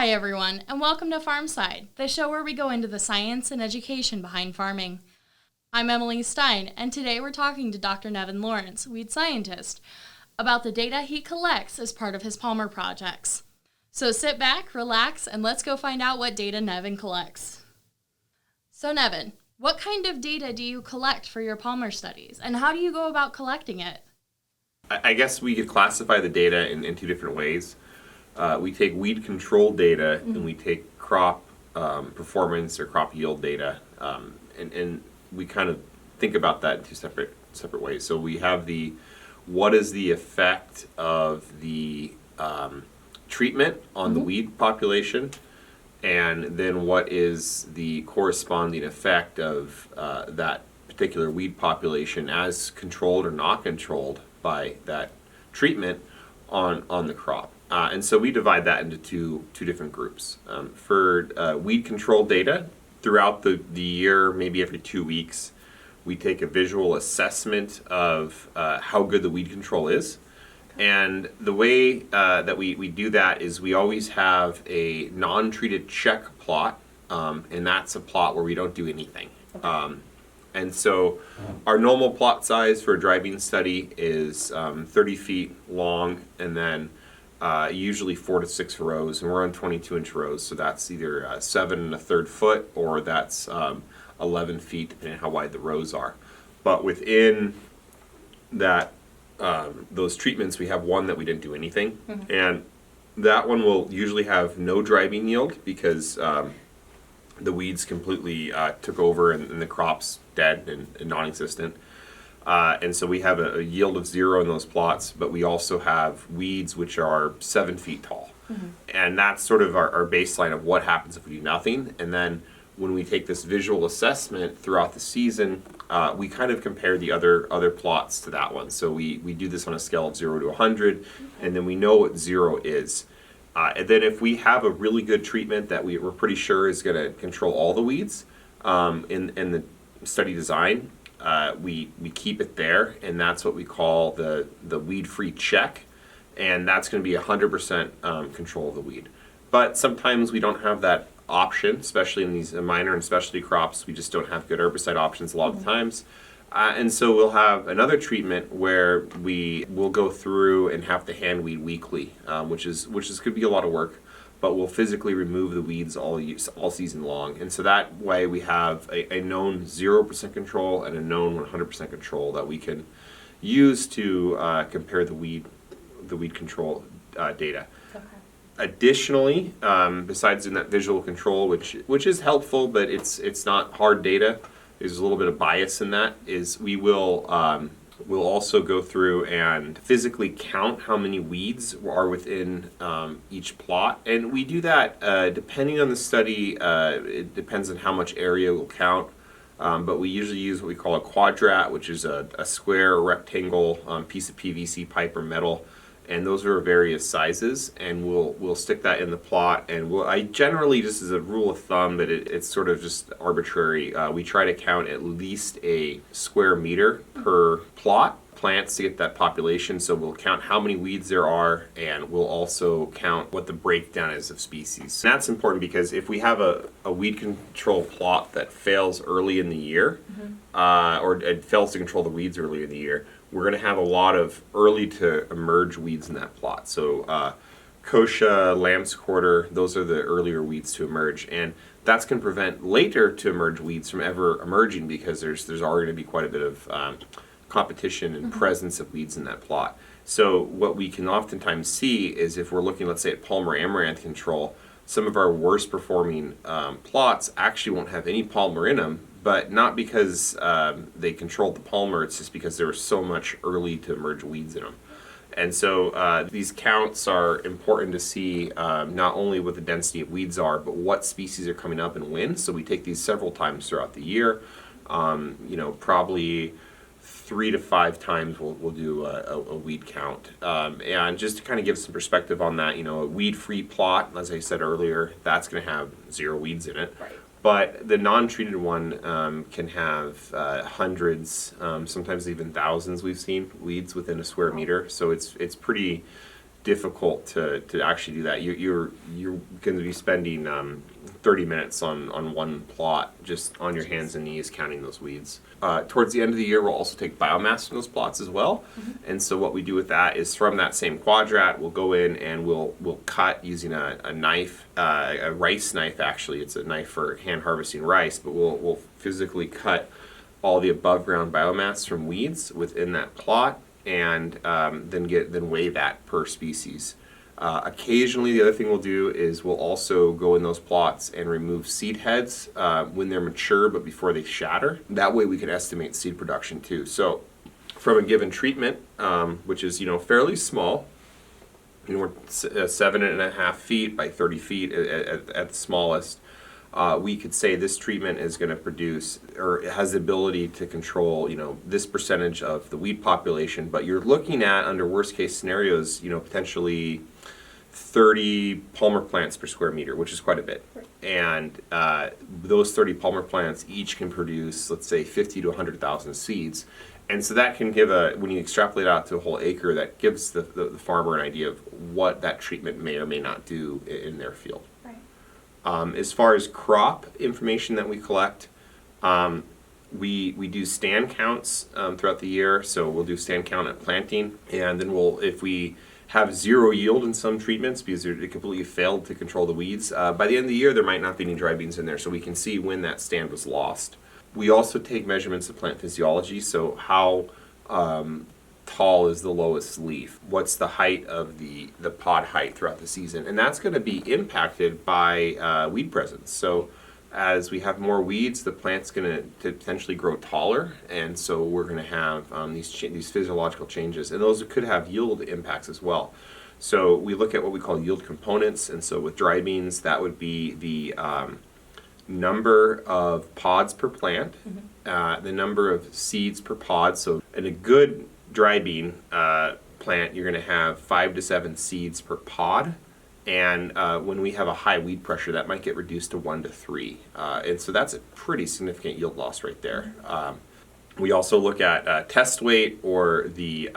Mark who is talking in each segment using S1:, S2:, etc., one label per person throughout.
S1: Hi everyone, and welcome to Farmside, the show where we go into the science and education behind farming. I'm Emily Stein, and today we're talking to Dr. Nevin Lawrence, weed scientist, about the data he collects as part of his Palmer projects. So sit back, relax, and let's go find out what data Nevin collects. So Nevin, what kind of data do you collect for your Palmer studies, and how do you go about collecting it?
S2: I guess we could classify the data in two different ways. We take weed control data and we take crop performance or crop yield data, and we kind of think about that in two separate ways. So we have what is the effect of the treatment on the weed population, and then what is the corresponding effect of that particular weed population as controlled or not controlled by that treatment on the crop. And so we divide that into two different groups. For weed control data, throughout the year, maybe every 2 weeks, we take a visual assessment of how good the weed control is. And the way that we do that is we always have a non-treated check plot, and that's a plot where we don't do anything. And so our normal plot size for a dry bean study is 30 feet long, and then usually 4 to 6 rows, and we're on 22-inch rows, so that's either 7 1/3 foot or that's 11 feet, depending on how wide the rows are. But within that, those treatments, we have one that we didn't do anything, and that one will usually have no dry bean yield because the weeds completely took over and the crop's dead and non-existent. And so we have a yield of 0 in those plots, but we also have weeds which are 7 feet tall. And that's sort of our baseline of what happens if we do nothing. And then when we take this visual assessment throughout the season, we kind of compare the other plots to that one. So we do this on a scale of 0 to 100, and then we know what 0 is. And then if we have a really good treatment that we're pretty sure is going to control all the weeds in the study design, we keep it there, and that's what we call the weed-free check, and that's going to be 100% control of the weed. But sometimes we don't have that option, especially in these minor and specialty crops. We just don't have good herbicide options a lot of the times. And so we'll have another treatment where we will go through and have to hand weed weekly, which could be a lot of work, but we'll physically remove the weeds all season long. And so that way we have a known 0% control and a known 100% control that we can use to compare the weed control data. Okay. Additionally, besides in that visual control, which is helpful, but it's not hard data. There's a little bit of bias in that. Is we'll also go through and physically count how many weeds are within each plot, and we do that depending on the study. It depends on how much area we'll count, but we usually use what we call a quadrat, which is a square or rectangle piece of PVC pipe or metal. And those are various sizes, and we'll stick that in the plot. And I generally, just as a rule of thumb, but it's sort of just arbitrary, we try to count at least a square meter per plot plants to get that population. So we'll count how many weeds there are, and we'll also count what the breakdown is of species. And that's important because if we have a weed control plot that fails early in the year, or it fails to control the weeds early in the year, we're going to have a lot of early to emerge weeds in that plot. So kochia, lamb's quarter, those are the earlier weeds to emerge. And that's going to prevent later to emerge weeds from ever emerging because there's already going to be quite a bit of competition and presence of weeds in that plot. So what we can oftentimes see is if we're looking, let's say, at Palmer amaranth control, some of our worst performing plots actually won't have any Palmer in them, but not because they controlled the Palmer, it's just because there was so much early to emerge weeds in them. And so these counts are important to see not only what the density of weeds are, but what species are coming up and when. So we take these several times throughout the year. Probably 3 to 5 times we'll do a weed count. And just to kind of give some perspective on that, a weed-free plot, as I said earlier, that's going to have 0 weeds in it. Right. But the non-treated one can have hundreds, sometimes even thousands. We've seen weeds within a square meter, so it's pretty difficult to actually do that. You're going to be spending 30 minutes on one plot, just on your hands and knees counting those weeds. Towards the end of the year, we'll also take biomass from those plots as well. And so what we do with that is from that same quadrat, we'll go in and we'll cut using a knife, a rice knife actually. It's a knife for hand harvesting rice, but we'll physically cut all the above ground biomass from weeds within that plot, and then weigh that per species. Occasionally, the other thing we'll do is we'll also go in those plots and remove seed heads when they're mature, but before they shatter. That way, we can estimate seed production too. So, from a given treatment, which is fairly small, we're 7.5 feet by 30 feet at the smallest. We could say this treatment is going to produce, or it has the ability to control, this percentage of the weed population. But you're looking at, under worst case scenarios, potentially 30 palmer plants per square meter, which is quite a bit. Right. And those 30 palmer plants each can produce, let's say, 50 to 100,000 seeds. And so that can give when you extrapolate out to a whole acre, that gives the farmer an idea of what that treatment may or may not do in their field. As far as crop information that we collect, we do stand counts throughout the year. So we'll do stand count at planting, and then if we have zero yield in some treatments because it completely failed to control the weeds, by the end of the year there might not be any dry beans in there, so we can see when that stand was lost. We also take measurements of plant physiology, so how tall is the lowest leaf? What's the height of the pod height throughout the season? And that's going to be impacted by weed presence. So as we have more weeds, the plant's going to potentially grow taller, and so we're going to have these physiological changes, and those could have yield impacts as well. So we look at what we call yield components, and so with dry beans, that would be the number of pods per plant, the number of seeds per pod. So in a good dry bean plant, you're going to have 5 to 7 seeds per pod, and when we have a high weed pressure, that might get reduced to 1 to 3, and so that's a pretty significant yield loss right there. We also look at test weight, or the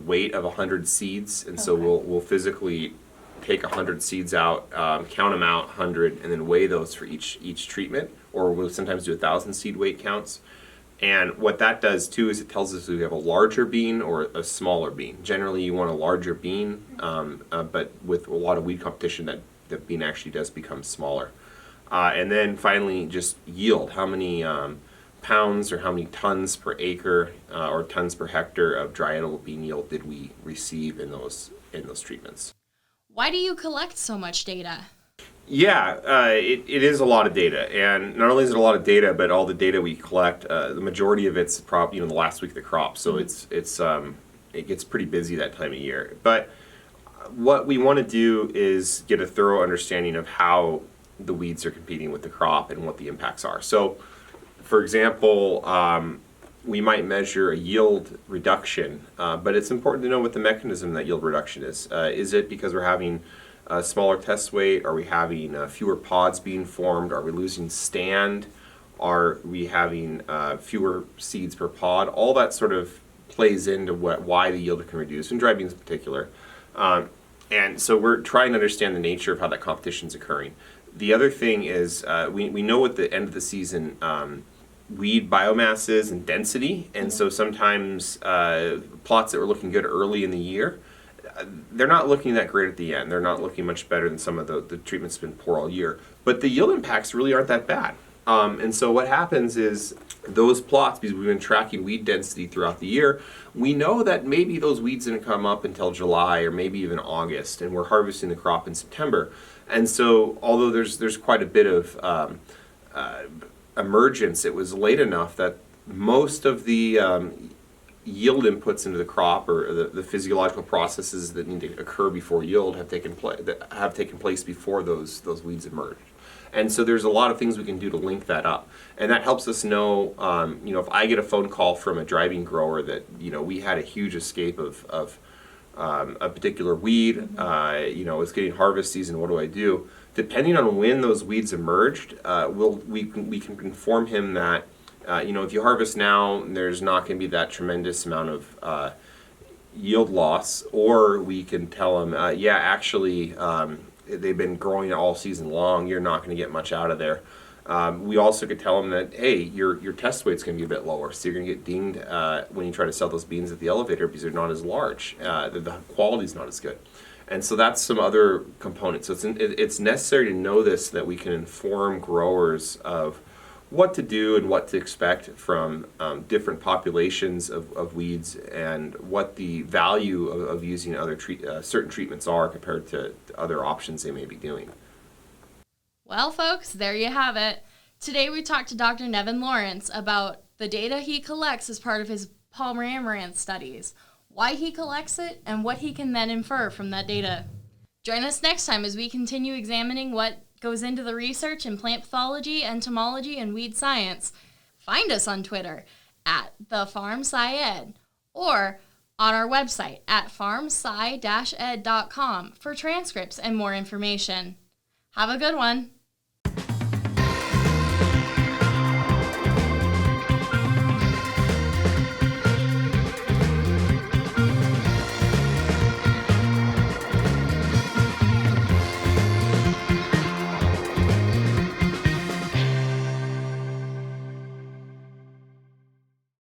S2: weight of 100 seeds, and so we'll physically take 100 seeds out, count them out 100, and then weigh those for each treatment, or we'll sometimes do 1,000 seed weight counts. And what that does too is it tells us if we have a larger bean or a smaller bean. Generally, you want a larger bean, but with a lot of weed competition, that bean actually does become smaller. And then finally, just yield. How many pounds or how many tons per acre or tons per hectare of dry edible bean yield did we receive in those treatments?
S1: Why do you collect so much data?
S2: Yeah, it is a lot of data, and not only is it a lot of data, but all the data we collect, the majority of it's probably the last week of the crop, so it gets pretty busy that time of year. But what we want to do is get a thorough understanding of how the weeds are competing with the crop and what the impacts are. So, for example, we might measure a yield reduction, but it's important to know what the mechanism that yield reduction is. Is it because we're having a smaller test weight? Are we having fewer pods being formed? Are we losing stand? Are we having fewer seeds per pod? All that sort of plays into why the yield can reduce, and dry beans in particular. And so we're trying to understand the nature of how that competition is occurring. The other thing is we know what the end of the season weed biomass is and density, and so sometimes plots that were looking good early in the year, they're not looking that great at the end. They're not looking much better than some of the treatments been poor all year. But the yield impacts really aren't that bad. And so what happens is those plots, because we've been tracking weed density throughout the year, we know that maybe those weeds didn't come up until July or maybe even August, and we're harvesting the crop in September. And so although there's quite a bit of emergence, it was late enough that most of the yield inputs into the crop, or the physiological processes that need to occur before yield, have taken place before those weeds emerged. And so there's a lot of things we can do to link that up, and that helps us know. If I get a phone call from a dry bean grower that we had a huge escape of a particular weed, it's getting harvest season. What do I do? Depending on when those weeds emerged, we can inform him that if you harvest now, there's not going to be that tremendous amount of yield loss, or we can tell them, yeah, actually, they've been growing all season long. You're not going to get much out of there. We also could tell them that, hey, your test weight's going to be a bit lower, so you're going to get dinged when you try to sell those beans at the elevator because they're not as large. The quality's not as good. And so that's some other components. So it's necessary to know this so that we can inform growers of what to do and what to expect from different populations of weeds, and what the value of using other certain treatments are compared to other options they may be doing.
S1: Well, folks, there you have it. Today we talked to Dr. Nevin Lawrence about the data he collects as part of his Palmer amaranth studies, why he collects it, and what he can then infer from that data. Join us next time as we continue examining what goes into the research in plant pathology, entomology, and weed science. Find us on Twitter at @thefarmsci-ed or on our website at farmsci-ed.com for transcripts and more information. Have a good one.